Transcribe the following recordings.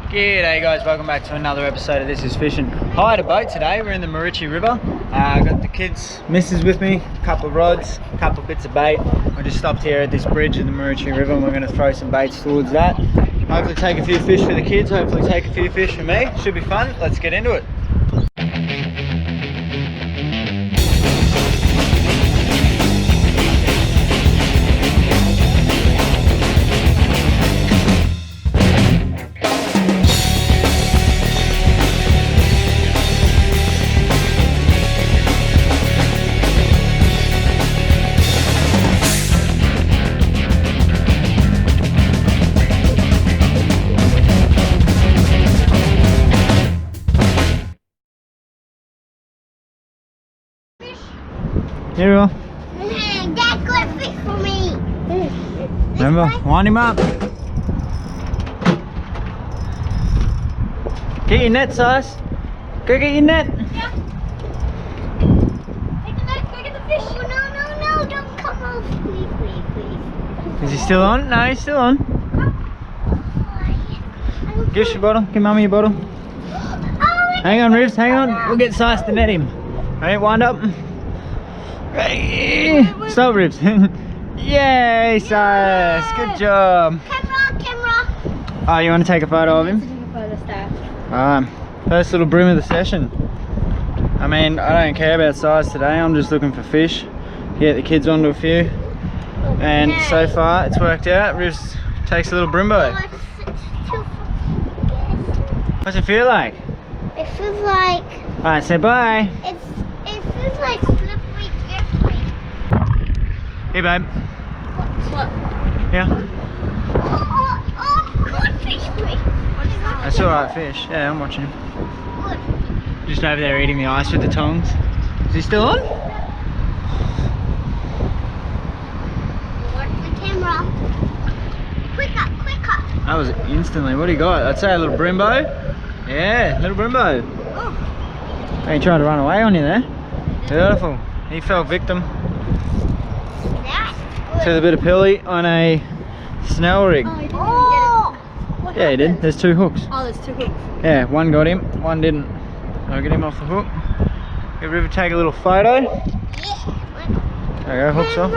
G'day guys, welcome back to another episode of This Is Fishing. Hired a boat today, we're in the Maroochydore River. Got the kids, missus with me, a couple of rods, a couple of bits of bait. We just stopped here at this bridge in the Maroochydore River and we're going to throw some baits towards that. Hopefully take a few fish for the kids, hopefully take a few fish for me. Should be fun, let's get into it. Here we go. Dad got a fish for me. Remember, wind him up. Get your net, Size. Go get your net. Yeah. Take the net, go get the fish. Oh, no, don't come off. Please. Is he still on? No, he's still on. Give us your bottle. Give Mummy your bottle. Oh, Hang on, Rivs, hang on. We'll get Size to net him. Alright, wind up. Stop, Ribs. Yay, Silas. Good job. Camera. Oh, you want to take a photo of him? First little brim of the session. I mean, I don't care about size today. I'm just looking for fish. Get the kids onto a few. And so far, it's worked out. Ribs takes a little brimbo. What's it feel like? It feels like... Alright, say bye. It feels like slippery. Hey, babe. What? Yeah. Oh, good fish. That's alright fish. Yeah, I'm watching him. Good. Just over there eating the ice with the tongs. Is he still on? Watch the camera. Quicker. That was instantly. What do you got? I'd say a little brimbo. Yeah, little brimbo. Oh. He tried to run away on you there. Beautiful. He fell victim to the bit of pilly on a snell rig. Oh. Yeah, he did. There's two hooks. Oh, there's two hooks. Yeah, one got him, one didn't. I'll get him off the hook. Give River take a little photo. Yeah. There you go, hooks off.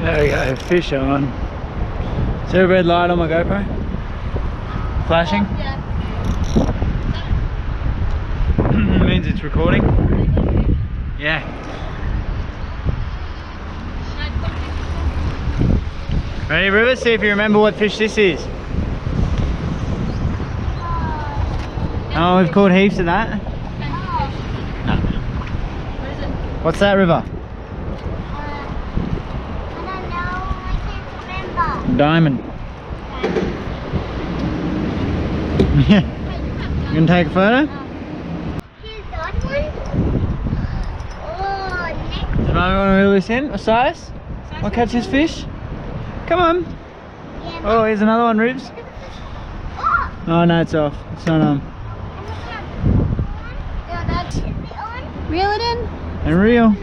There we go, fish on. Is there a red light on my GoPro? Flashing? Yeah. Means it's recording. Yeah. Ready, River? See if you remember what fish this is. Oh, we've caught heaps of that. No. What is it? What's that, River? Diamond. Yeah. You gonna take a photo? Here's that one. Oh, next. Does Mummy want to reel this in? A size? Want to catch this fish? Come on. Yeah, Oh, here's another one, Ribs. Oh, Oh no, it's off. It's not on. is it on? Reel it in. And reel. On?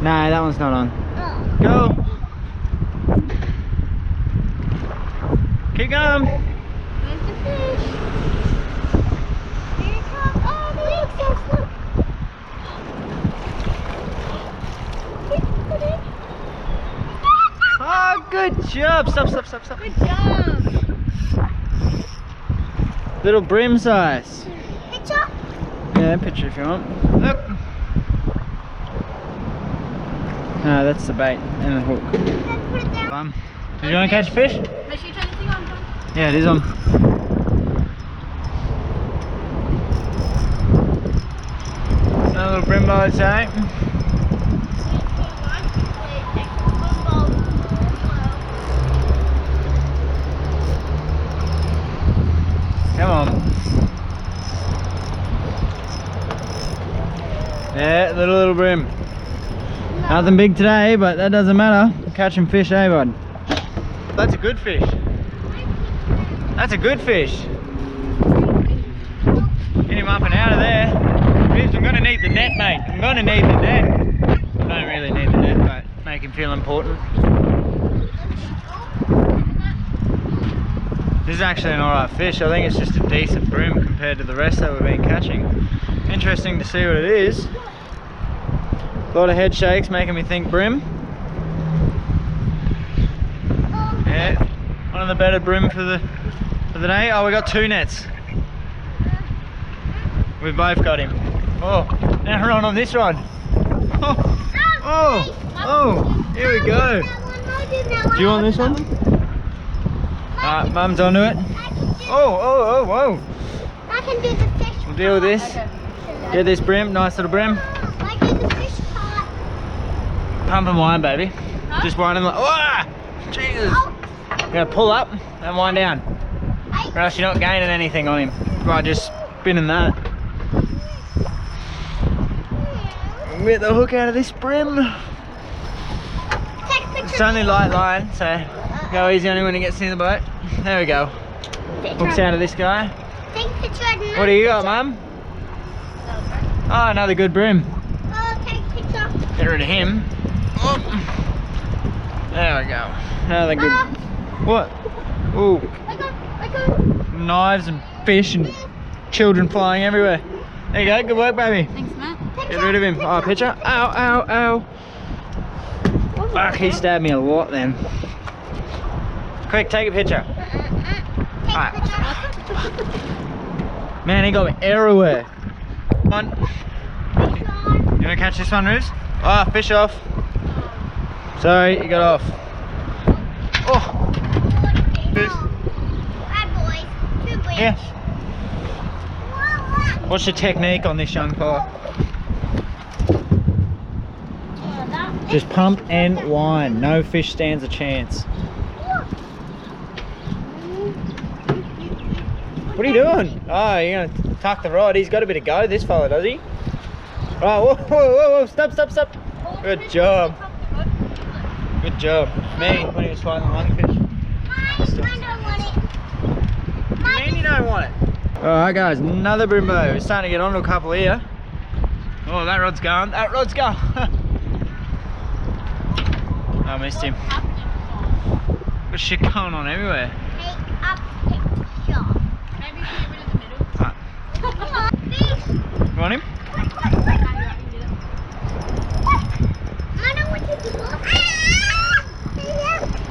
No, that one's not on. Oh. Go. Keep going. There's the fish. Here it comes. Oh, look. Oh, good job. Stop. Good job. Little brim size. Picture? Yeah, picture if you want. Look. No, that's the bait and the hook. Let's put it there. Did you want to catch a fish? Make sure you turn the thing on. Yeah, it is on. Another little brimbo, I'd say. Come on. Yeah, little brim. Nothing big today, but that doesn't matter. Catching fish, eh, bud? That's a good fish. That's a good fish. Get him up and out of there. Ribs, I'm gonna need the net, mate. I'm gonna need the net. I don't really need the net, but make him feel important. This is actually an alright fish. I think it's just a decent brim compared to the rest that we've been catching. Interesting to see what it is. A lot of head shakes making me think brim. Yeah, one of the better brim for the day. Oh, we got 2 nets. We've both got him. Oh, now we're on this one. Oh, here we go. Do you want this one? Mum's onto it. Oh, whoa. I can do the fish. We'll deal with this. Okay. Get this brim, nice little brim. I do the fish part. Pump and wind, baby. Huh? Just wind and like, oh, Jesus. You're gonna pull up and wind down. Or else you're not gaining anything on him by just spinning that. Get the hook out of this brim. It's only light line, so go easy on him when he gets near the boat. There we go. Hooks out of this guy. Take picture. What do you got, Mum? Oh, another good brim. Oh, take picture. Get rid of him. Oh. There we go. Another good. What? Ooh. I got. Knives and fish and children flying everywhere. There you go. Good work, baby. Thanks, Matt. Get rid of him. Oh, picture. Ow. Fuck, he stabbed me a lot then. Quick, take a picture. Alright. Man, he got me everywhere. Come on. You wanna catch this one, Riz? Oh, fish off. Sorry, you got off. Oh, fish. Bad boys. 2 boys. Yeah. What's the technique on this young fella? Just pump and wind. No fish stands a chance. What are you doing? Oh, you're gonna tuck the rod. He's got a bit of go, this fella, does he? Right, whoa, stop. Good job. Good job. Me, when he was fighting the lungfish. I don't want it. What do you mean you don't want it? Alright guys, another brimbo. We're starting to get onto a couple here. Oh, that rod's going. I missed him. Got shit going on everywhere. Take up picture. Maybe you can get rid of the middle. Fish. You want him? I don't want to do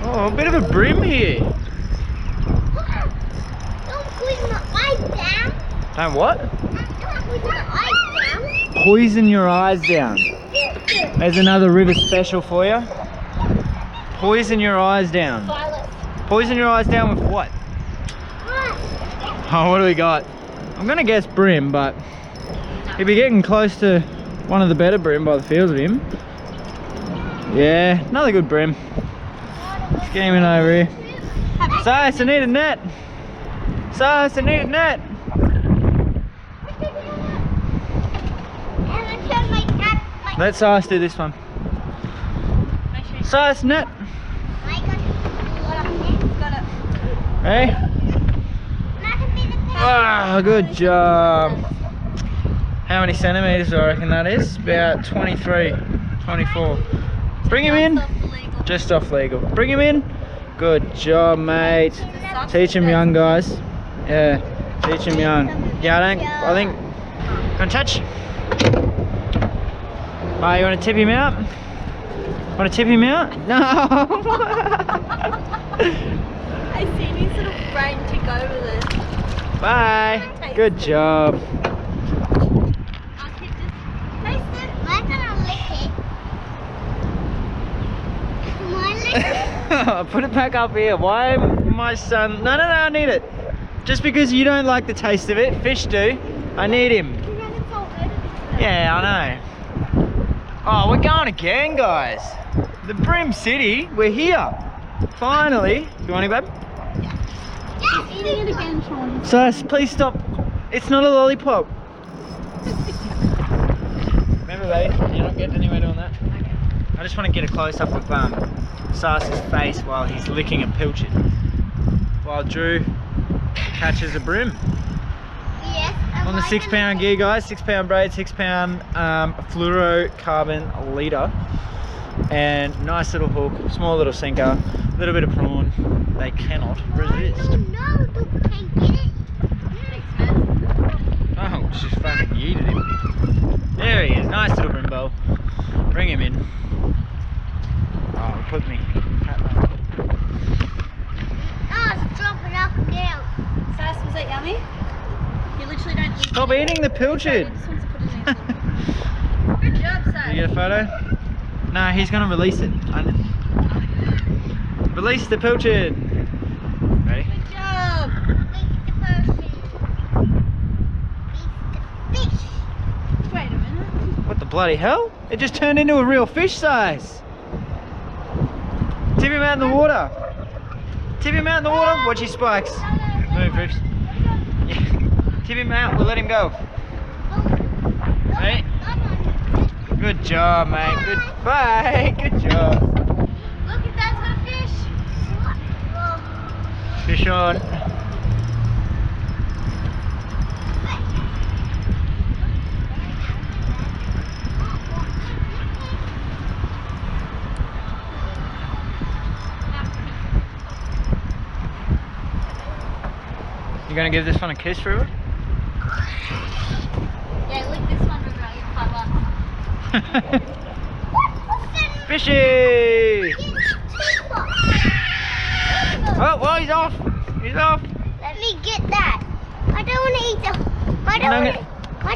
Oh, a bit of a brim here. Don't squeeze my eyes down. Don't what? Don't squeeze my eyes down. Poison your eyes down. There's another river special for you. Poison your eyes down. Violet. Poison your eyes down with what? Oh, what do we got? I'm gonna guess brim, but he'd be getting close to one of the better brim by the feels of him. Yeah, another good brim. Let's get him in over here. Silas, I need a net. Silas, I need a net. Let Silas do this one. Silas, net. Hey. Ah, good job. How many centimeters do I reckon that is? About 23, 24. Bring him in. Just off legal. Bring him in. Good job, mate. Teach him young, guys. Yeah, teach him young. Yeah, I think. Wanna touch? Alright, you wanna tip him out? Wanna tip him out? No. I see his little brain tick over this. Bye. Good job. I'll keep this. Taste it. I'm gonna lick it. Put it back up here. Why my son? No, I need it. Just because you don't like the taste of it, fish do. I need him. Yeah, I know. Oh, we're going again, guys. The Brim City. We're here. Finally. Do you want it, babe? He's eating it again, Sean. So please stop. It's not a lollipop. Remember, babe, you're not getting anywhere doing that. I just want to get a close up of Sars's face while he's licking a pilchard. While Drew catches a bream. Yes. On the 6 pound gear, guys, 6 pound braid, 6 pound fluorocarbon leader, and nice little hook, small little sinker, a little bit of prawn. They cannot resist. No, you can't get it. Oh, she's fucking yeeted him. There he is, nice little brimbo. Bring him in. Oh, put me. Oh, it's dropping up and down. Sass, was that yummy? You literally don't eat Stop eating the pilchard. He just wants to put it in his little- Good job, Sass. Did you get a photo? No, he's gonna release it. Release the pilchard. Ready? Good job. Beat the fish. Wait a minute. What the bloody hell? It just turned into a real fish size. Tip him out in the water. Tip him out in the water. Watch his spikes. Move, Rips. Yeah. Tip him out. We'll let him go. Right? Good job, mate. Good. Bye. Good job. Look, if that's got a fish. Fish on. You gonna give this one a kiss, River? Yeah, lick this one, River. I'll get $5. Fishy! Oh, well, he's off. He's off. Let me get that. I don't want to eat the. I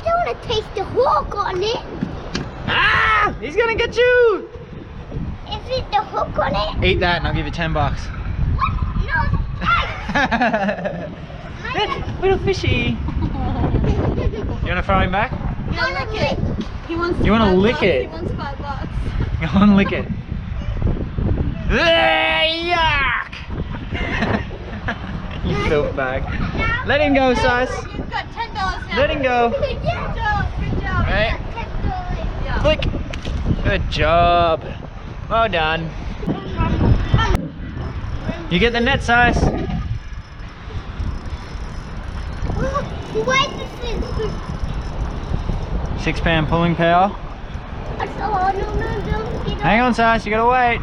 don't want to taste the hook on it. Ah! He's gonna get you! Is it the hook on it? Eat that and I'll give you $10. What? No. Little fishy. You wanna throw him back? No, lick it. He wants You wanna $5. lick it? He wants $5. Go on, lick it. Yuck! You filth bag. Let him go, Size. You've got $10 now. Let him go. Good job. Good job. Right. Yeah. Click. Good job. Well done. You get the net, Size. Wait, this is. 6 pound pulling power. Oh, no, don't get Hang on, Size. You gotta wait.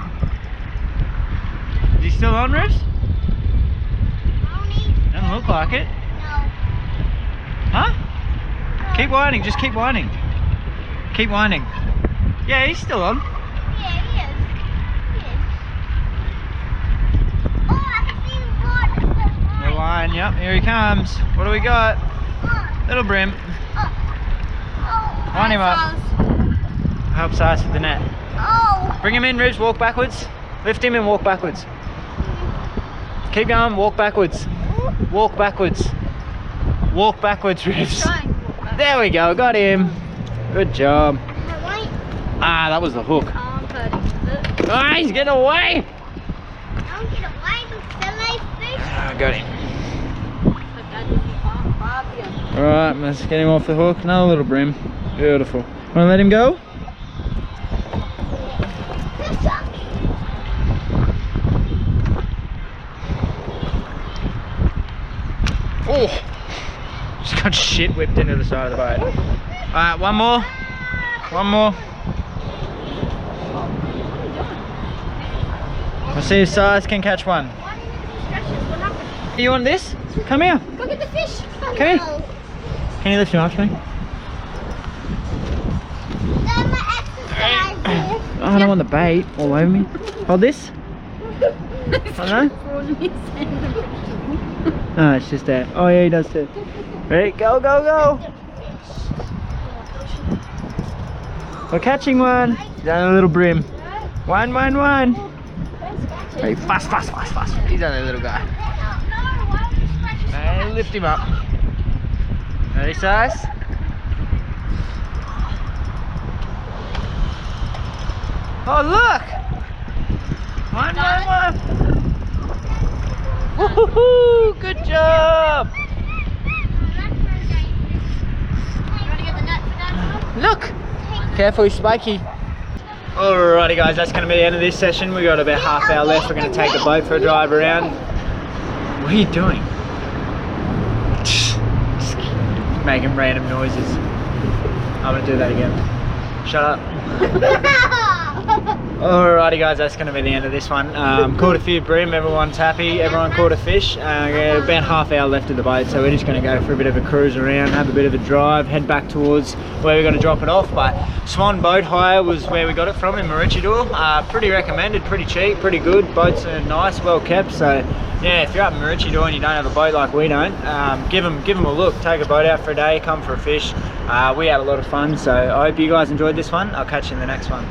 Is he still on, Rips? Doesn't look like it. No. Huh? Keep winding. Just keep winding. Keep winding. Yeah, he's still on. Yeah, he is. Oh, I can see the water. The line, yep, here he comes. What do we got? Little brim. Wind him up. Help Size with the net. Oh. Bring him in, Ribs, walk backwards. Lift him and walk backwards. Keep going, walk backwards. Walk backwards. Walk backwards, Ribs. There we go, got him. Good job. Ah, that was the hook. Ah, he's getting away. Don't get away from silly fish. Ah, got him. Alright, let's get him off the hook. Another little brim. Beautiful. Wanna let him go? Oh! Just got shit whipped into the side of the boat. Alright, one more. One more. We'll see if Size can catch one. You want this? Come here. Go get the fish. Come here. Can you lift him up to me? Oh, I don't want the bait all over me. Hold this. Hold on. No, it's just that. Oh yeah, he does too. Ready? Go, go, go. We're catching one. Down a little brim. One. Ready? Fast. He's only a little guy. Hey, lift him up. Ready, Size? Oh, look! One. Woohoo! Good job! Look! Careful, he's spiky. Alrighty guys, that's going to be the end of this session. We've got about half hour left. We're going to take the boat for a drive around. What are you doing? making random noises. I'm gonna do that again. Shut up. Alrighty guys, that's going to be the end of this one. Caught a few bream, everyone's happy, everyone caught a fish. About half hour left of the boat, so we're just going to go for a bit of a cruise around, have a bit of a drive, head back towards where we're going to drop it off. But Swan Boat Hire was where we got it from in Maroochydore. Pretty recommended, pretty cheap, pretty good. Boats are nice, well kept. So yeah, if you're up in Maroochydore and you don't have a boat like we don't, give them a look. Take a boat out for a day, come for a fish. We had a lot of fun, so I hope you guys enjoyed this one. I'll catch you in the next one.